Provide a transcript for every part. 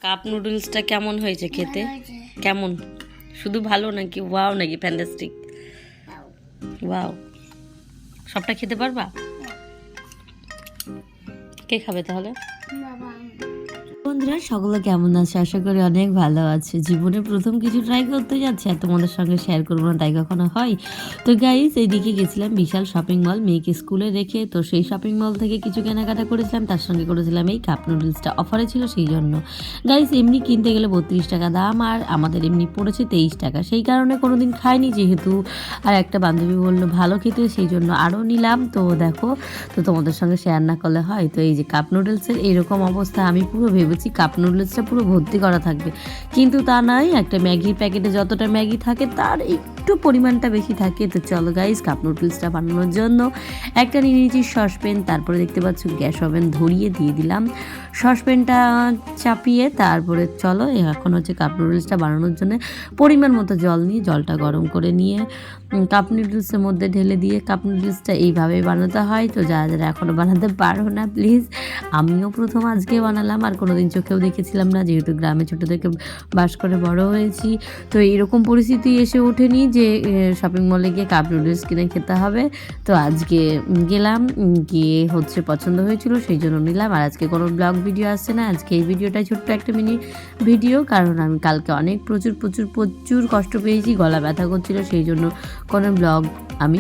Cup নুডলসটা কেমন হয়েছে খেতে? কেমন? শুধু ভালো নাকি ওয়াও নাকি ফ্যান্টাস্টিক? ওয়াও। সবটা খেতে পারবা? কে খাবে তাহলে? বন্ধুরা সকলে কেমন আছে? আশা করি অনেক ভালো আছে। জীবনে প্রথম কিছু ট্রাই করতে যাচ্ছে আর তোমাদের সঙ্গে শেয়ার করবো না তাই কখনো হয়? তো গাইস, এইদিকে গেছিলাম বিশাল শপিং মল মেয়েকে স্কুলে রেখে। তো সেই শপিং মল থেকে কিছু কেনাকাটা করেছিলাম, তার সঙ্গে করেছিলাম এই কাপ নুডলসটা, অফারে ছিল সেই জন্য। গাইস, এমনি কিনতে গেলে 32 টাকা দাম আর আমাদের এমনি পড়েছে 23 টাকা। সেই কারণে কোনোদিন খাইনি যেহেতু, আর একটা বান্ধবী বললো ভালো খেতে, সেই জন্য আরও নিলাম। তো দেখো, তো তোমাদের সঙ্গে শেয়ার না করলে হয়? তো এই যে কাপ নুডলসের এরকম অবস্থা, আমি পুরো ভেবেছি কাপ নুডলসটা পুরো ভর্তি করা থাকবে, কিন্তু তা নয়। একটা ম্যাগির প্যাকেটে যতটা ম্যাগি থাকে তার একটু পরিমাণটা বেশি থাকে। তো চলো গাইস, কাপ নুডলসটা বানানোর জন্য একটা নিয়ে নিয়েছি সসপ্যান, তারপরে দেখতে পাচ্ছ গ্যাস ওভেন ধরিয়ে দিয়ে দিলাম সসপ্যানটা চাপিয়ে। তারপরে চলো এখন হচ্ছে কাপ নুডলসটা বানানোর জন্য পরিমাণ মতো জল নিয়ে জলটা গরম করে নিয়ে কাপ নুডলসের মধ্যে ঢেলে দিয়ে, কাপ নুডলসটা এইভাবেই বানাতে হয়। তো যারা যারা এখনও বানাতে পারো না প্লিজ, আমিও প্রথম আজকে বানালাম আর কোনোদিন চোখেও দেখেছিলাম না, যেহেতু গ্রামে ছোটো থেকে বাস করে বড় হয়েছি। তো এইরকম পরিস্থিতি এসে ওঠেনি যে শপিং মলে গিয়ে কাপ নুডলস কিনে খেতে হবে। তো আজকে গেলাম, গিয়ে হচ্ছে পছন্দ হয়েছিল সেই জন্য নিলাম। আর আজকে কোনো ব্লগ ভিডিও আসছে না, আজকে এই ভিডিওটাই ছোট্ট একটা মিনি ভিডিও, কারণ আমি কালকে অনেক প্রচুর কষ্ট পেয়েছি, গলা ব্যথা করছিল, সেই জন্য কোনো ব্লগ আমি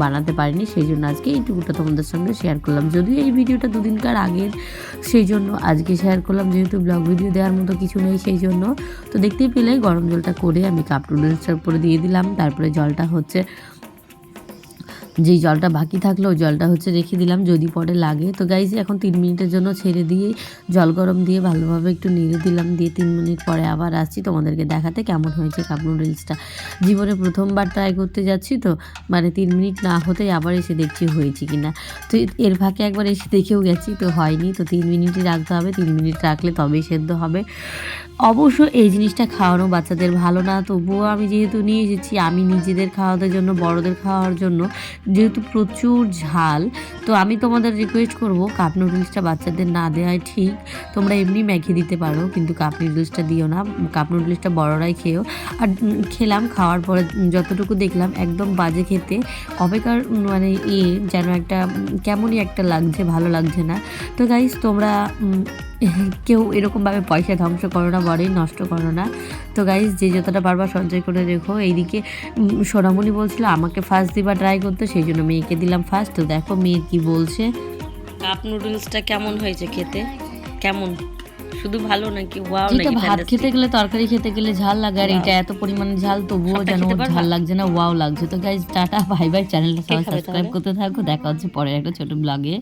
বানাতে পারিনি। সেই জন্য আজকে এইটুকুটা তোমাদের সঙ্গে শেয়ার করলাম, যদিও এই ভিডিওটা দুদিনকার আগের, সেই জন্য আজকে শেয়ার করলাম, যেহেতু ব্লগ ভিডিও দেওয়ার মতো কিছু নেই সেই জন্য। তো দেখতেই পেলে গরম জলটা করে আমি কাপ নুডলসটার উপরে দিয়ে দিলাম। তারপরে জলটা হচ্ছে, যেই জলটা বাকি থাকলো ওই জলটা হচ্ছে রেখে দিলাম যদি পরে লাগে। তো গাইজ, এখন 3 মিনিটের জন্য ছেড়ে দিয়ে জল গরম দিয়ে ভালোভাবে একটু নেড়ে দিলাম, দিয়ে 3 মিনিট পরে আবার আসছি তোমাদেরকে দেখাতে কেমন হয়েছে কাপ নুডলসটা। জীবনে প্রথমবার ট্রাই করতে যাচ্ছি, তো মানে 3 মিনিট না হতেই আবার এসে দেখছি হয়েছে কিনা। তো এর ফাঁকে একবার এসে দেখেও গেছি, তো হয়নি। তো 3 মিনিটই রাখতে হবে, 3 মিনিট রাখলে তবেই সেদ্ধ হবে। অবশ্য এই জিনিসটা খাওয়ানো বাচ্চাদের ভালো না, তবুও আমি যেহেতু নিয়ে এসেছি, আমি নিজেদের খাওয়ানোর জন্য, বড়দের খাওয়ার জন্য, যেহেতু প্রচুর ঝাল, তো আমি তোমাদের রিকোয়েস্ট করব কাপ নুডলসটা বাচ্চাদের না দেওয়াই ঠিক। তোমরা এমনি ম্যাগি দিতে পারো, কিন্তু কাপ নুডলসটা দিও না। কাপ নুডলসটা বড়রাই খেও। আর খেলাম, খাওয়ার পরে যতটুকু দেখলাম একদম বাজে খেতে, অপেকার মানে যেন একটা কেমনই একটা লাগছে, ভালো লাগছে না। তো গাইস, তোমরা কেউ এরকমভাবে পয়সা ধ্বংস করো না, বড়ই নষ্ট করো না। তো গাইজ, যে যতটা পারবা সঞ্চয় করে রেখো। এইদিকে সোনামণি বলছিল আমাকে ফার্স্ট দিবা ট্রাই করতে, সেই জন্য মেয়েকে দিলাম ফার্স্ট। তো দেখো মেয়ে কি বলছে। কাপ নুডলসটা কেমন হয়েছে খেতে? কেমন? শুধু ভালো নাকি ওয়াও নাকি? ভাত খেতে গেলে, তরকারি খেতে গেলে ঝাল লাগে, আর এটা এত পরিমাণে ঝাল তবুও যেন ঝাল লাগছে না, ওয়াও লাগছে। তো গাইজ, টাটা বাই বাই, চ্যানেলটা সবাই সাবস্ক্রাইব করতে থাকো। দেখা হচ্ছে পরের একটা ছোট ব্লগে।